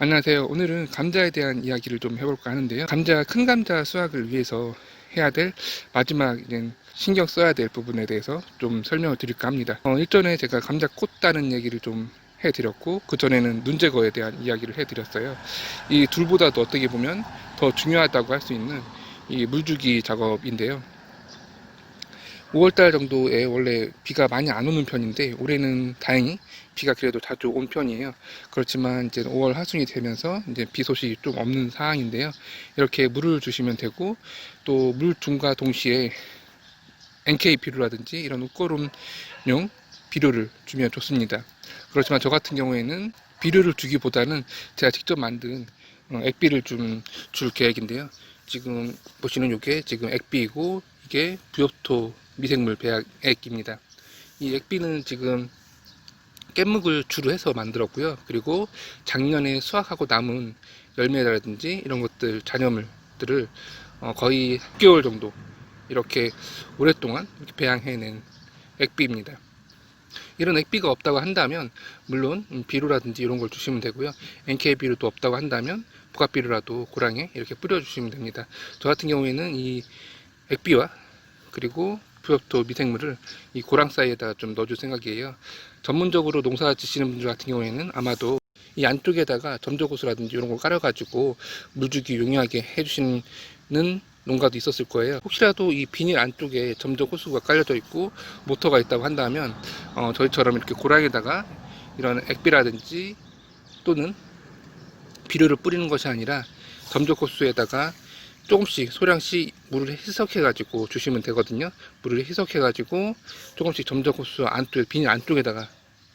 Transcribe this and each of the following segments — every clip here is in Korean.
안녕하세요. 오늘은 감자에 대한 이야기를 좀 해볼까 하는데요. 큰 감자 수확을 위해서 해야 될 마지막 이제 신경 써야 될 부분에 대해서 좀 설명을 드릴까 합니다. 일전에 제가 감자 꽃 따는 얘기를 좀 해드렸고, 그전에는 눈 제거에 대한 이야기를 해드렸어요. 이 둘보다도 어떻게 보면 더 중요하다고 할 수 있는 이 물주기 작업인데요. 5월달 정도에 원래 비가 많이 안 오는 편인데 올해는 다행히 비가 그래도 자주 온 편이에요. 그렇지만 이제 5월 하순이 되면서 이제 비 소식이 좀 없는 상황인데요. 이렇게 물을 주시면 되고, 또 물 줌과 동시에 NK 비료라든지 이런 웃거름용 비료를 주면 좋습니다. 그렇지만 저 같은 경우에는 비료를 주기보다는 제가 직접 만든 액비를 좀 줄 계획인데요. 지금 보시는 이게 지금 액비이고, 이게 부엽토 미생물 배합 액입니다. 이 액비는 지금 깻묵을 주로 해서 만들었고요. 그리고 작년에 수확하고 남은 열매라든지 이런 것들 잔여물들을 거의 6개월 정도 이렇게 오랫동안 이렇게 배양해낸 액비입니다. 이런 액비가 없다고 한다면 물론 비료라든지 이런 걸 주시면 되고요. NK 비료도 없다고 한다면 부각 비료라도 고랑에 이렇게 뿌려주시면 됩니다. 저 같은 경우에는 이 액비와 그리고 부엽토 미생물을 이 고랑 사이에다가 좀 넣어줄 생각이에요. 전문적으로 농사 지시는 분들 같은 경우에는 아마도 이 안쪽에다가 점적호수라든지 이런 걸 깔아가지고 물주기 용이하게 해주시는 농가도 있었을 거예요. 혹시라도 이 비닐 안쪽에 점적호수가 깔려져 있고 모터가 있다고 한다면 저희처럼 이렇게 고랑에다가 이런 액비라든지 또는 비료를 뿌리는 것이 아니라 점적호수에다가 조금씩 소량씩 물을 희석해 가지고 주시면 되거든요. 물을 희석해 가지고 조금씩 점적호수 안쪽 비닐 안쪽에다가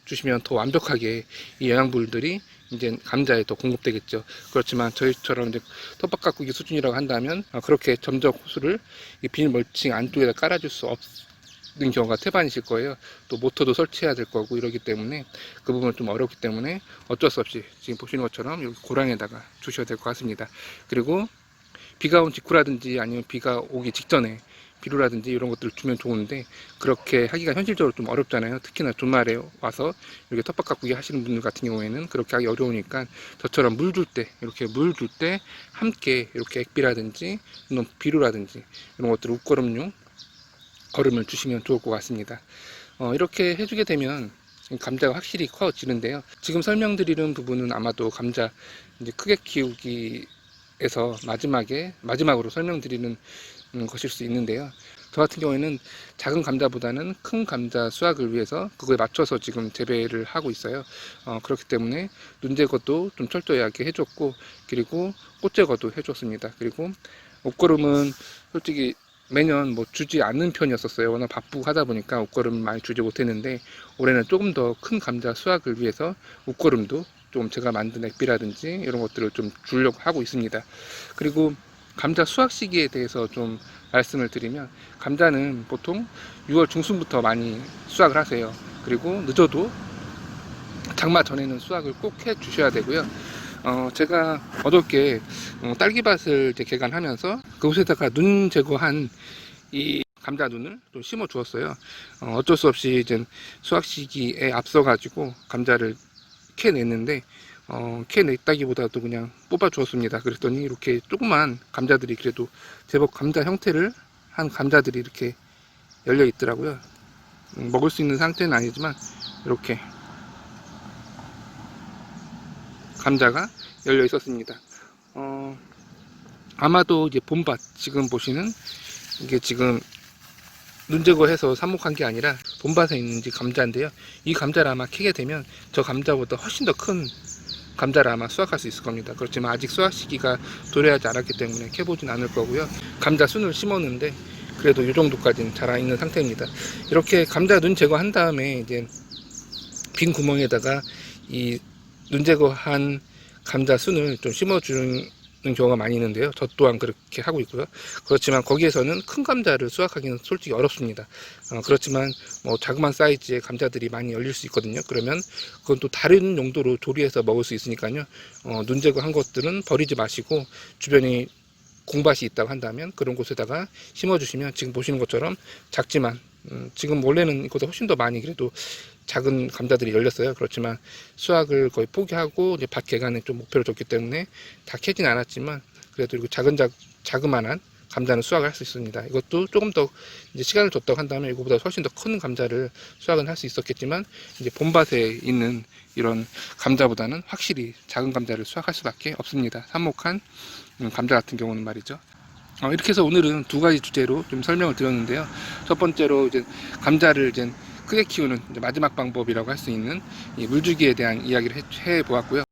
주시면 더 완벽하게 이 영양분들이 이제 감자에 더 공급되겠죠. 그렇지만 저희처럼 이제 텃밭 가꾸기 수준이라고 한다면 그렇게 점적호수를 이 비닐 멀칭 안쪽에다 깔아줄 수 없는 경우가 태반이실 거예요. 또 모터도 설치해야 될 거고 이러기 때문에 그 부분은 좀 어렵기 때문에 어쩔 수 없이 지금 보시는 것처럼 여기 고랑에다가 주셔야 될 것 같습니다. 그리고 비가 온 직후라든지 아니면 비가 오기 직전에 비료라든지 이런 것들을 주면 좋은데 그렇게 하기가 현실적으로 좀 어렵잖아요. 특히나 주말에 와서 이렇게 텃밭 가꾸기 하시는 분들 같은 경우에는 그렇게 하기 어려우니까 저처럼 물 줄 때 이렇게 물 줄 때 함께 이렇게 액비라든지 비료라든지 이런 것들을 웃거름용 거름을 주시면 좋을 것 같습니다. 이렇게 해주게 되면 감자가 확실히 커지는데요. 지금 설명드리는 부분은 아마도 감자 이제 크게 키우기 에서 마지막으로 설명드리는 것일 수 있는데요. 저 같은 경우에는 작은 감자보다는 큰 감자 수확을 위해서 그거에 맞춰서 지금 재배를 하고 있어요. 그렇기 때문에 눈 제거도 좀 철저하게 해줬고, 그리고 꽃 제거도 해줬습니다. 그리고 옷걸음은 솔직히 매년 뭐 주지 않는 편이었었어요. 워낙 바쁘고 하다 보니까 옷걸음 많이 주지 못했는데 올해는 조금 더 큰 감자 수확을 위해서 옷걸음도 좀 제가 만든 액비라든지 이런 것들을 좀 주려고 하고 있습니다. 그리고 감자 수확 시기에 대해서 좀 말씀을 드리면, 감자는 보통 6월 중순부터 많이 수확을 하세요. 그리고 늦어도 장마 전에는 수확을 꼭 해 주셔야 되고요. 제가 어저께 딸기밭을 이제 개간하면서 그곳에다가 눈 제거한 이 감자 눈을 또 심어 주었어요. 어쩔 수 없이 이제 수확 시기에 앞서 가지고 감자를 캐냈는데 캐냈다기보다도 그냥 뽑아 주었습니다. 그랬더니 이렇게 조그만 감자들이 그래도 제법 감자 형태를 한 감자들이 이렇게 열려 있더라고요. 먹을 수 있는 상태는 아니지만 이렇게 감자가 열려 있었습니다. 아마도 이제 봄밭 지금 보시는 이게 지금 눈 제거해서 삽목한 게 아니라 봄밭에 있는 감자인데요. 이 감자를 아마 캐게 되면 저 감자보다 훨씬 더 큰 감자를 아마 수확할 수 있을 겁니다. 그렇지만 아직 수확 시기가 도래하지 않았기 때문에 캐보진 않을 거고요. 감자 순을 심었는데 그래도 이 정도까지는 자라 있는 상태입니다. 이렇게 감자 눈 제거한 다음에 이제 빈 구멍에다가 이 눈 제거한 감자 순을 좀 심어주는 경우가 많이 있는데요. 저 또한 그렇게 하고 있고요. 그렇지만 거기에서는 큰 감자를 수확하기는 솔직히 어렵습니다. 그렇지만 뭐 자그마한 사이즈의 감자들이 많이 열릴 수 있거든요. 그러면 그건 또 다른 용도로 조리해서 먹을 수 있으니까요. 눈 제거한 것들은 버리지 마시고 주변에 공밭이 있다고 한다면 그런 곳에다가 심어주시면 지금 보시는 것처럼 작지만 지금 원래는 이거보다 훨씬 더 많이 그래도 작은 감자들이 열렸어요. 그렇지만 수확을 거의 포기하고 이제 밭 개간에 좀 목표를 뒀기 때문에 다 캐진 않았지만 그래도 이렇게 자그만한 감자는 수확을 할 수 있습니다. 이것도 조금 더 이제 시간을 뒀다고 한다면 이거보다 훨씬 더 큰 감자를 수확은 할 수 있었겠지만 이제 봄밭에 있는 이런 감자보다는 확실히 작은 감자를 수확할 수밖에 없습니다. 삽목한 감자 같은 경우는 말이죠. 이렇게 해서 오늘은 두 가지 주제로 좀 설명을 드렸는데요. 첫 번째로 이제 감자를 이제 크게 키우는 이제 마지막 방법이라고 할 수 있는 이 물주기에 대한 이야기를 해 보았고요.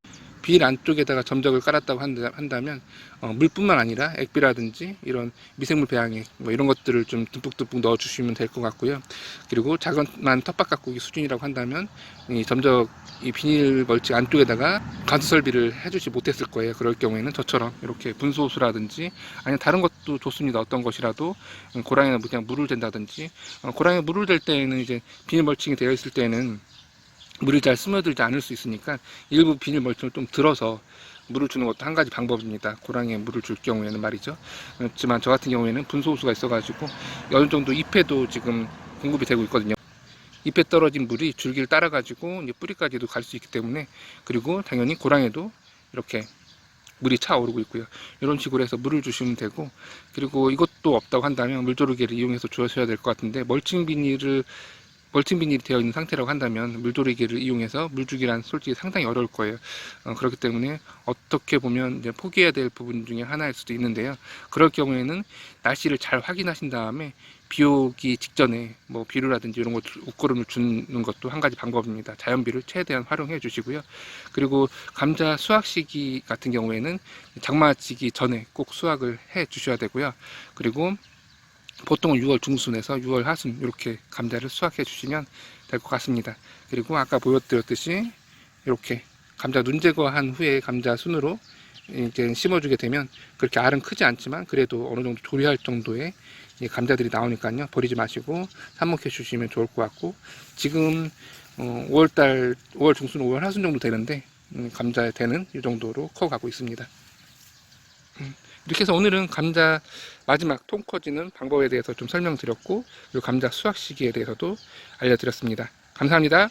빌 안쪽에다가 점적을 깔았다고 한다면 물뿐만 아니라 액비라든지 이런 미생물 배양액 뭐 이런 것들을 좀 듬뿍듬뿍 넣어 주시면 될 것 같고요. 그리고 자그만 텃밭 가꾸기 수준이라고 한다면 이 점적 이 비닐 멀칭 안쪽에다가 관수 설비를 해주지 못했을 거예요. 그럴 경우에는 저처럼 이렇게 분소수라든지 아니면 다른 것도 좋습니다. 어떤 것이라도 고랑이에 그냥 물을 댄다든지 고랑이에 물을 댈 때에는 이제 비닐 멀칭이 되어 있을 때는 물이 잘 스며들지 않을 수 있으니까 일부 비닐 멀칭을 좀 들어서 물을 주는 것도 한 가지 방법입니다. 고랑이에 물을 줄 경우에는 말이죠. 그렇지만 저 같은 경우에는 분소호수가 있어가지고 어느 정도 잎에도 지금 공급이 되고 있거든요. 잎에 떨어진 물이 줄기를 따라가지고 이제 뿌리까지도 갈 수 있기 때문에 그리고 당연히 고랑에도 이렇게 물이 차오르고 있고요. 이런 식으로 해서 물을 주시면 되고 그리고 이것도 없다고 한다면 물조르기를 이용해서 주셔야 될 것 같은데 멀칭 비닐이 되어 있는 상태라고 한다면 물조리개를 이용해서 물주기란 솔직히 상당히 어려울 거예요. 그렇기 때문에 어떻게 보면 이제 포기해야 될 부분 중에 하나일 수도 있는데요. 그럴 경우에는 날씨를 잘 확인하신 다음에 비 오기 직전에 뭐 비료라든지 이런 것 옷걸음을 주는 것도 한 가지 방법입니다. 자연비를 최대한 활용해 주시고요. 그리고 감자 수확 시기 같은 경우에는 장마지기 전에 꼭 수확을 해 주셔야 되고요. 그리고 보통은 6월 중순에서 6월 하순 이렇게 감자를 수확해 주시면 될 것 같습니다. 그리고 아까 보여드렸듯이 이렇게 감자 눈 제거한 후에 감자 순으로 이제 심어주게 되면 그렇게 알은 크지 않지만 그래도 어느 정도 조리할 정도의 감자들이 나오니까요. 버리지 마시고 삽목해 주시면 좋을 것 같고 지금 5월 중순 5월 하순 정도 되는데 감자의 대는 이 정도로 커가고 있습니다. 이렇게 해서 오늘은 감자 마지막 통 커지는 방법에 대해서 좀 설명드렸고 그리고 감자 수확 시기에 대해서도 알려드렸습니다. 감사합니다.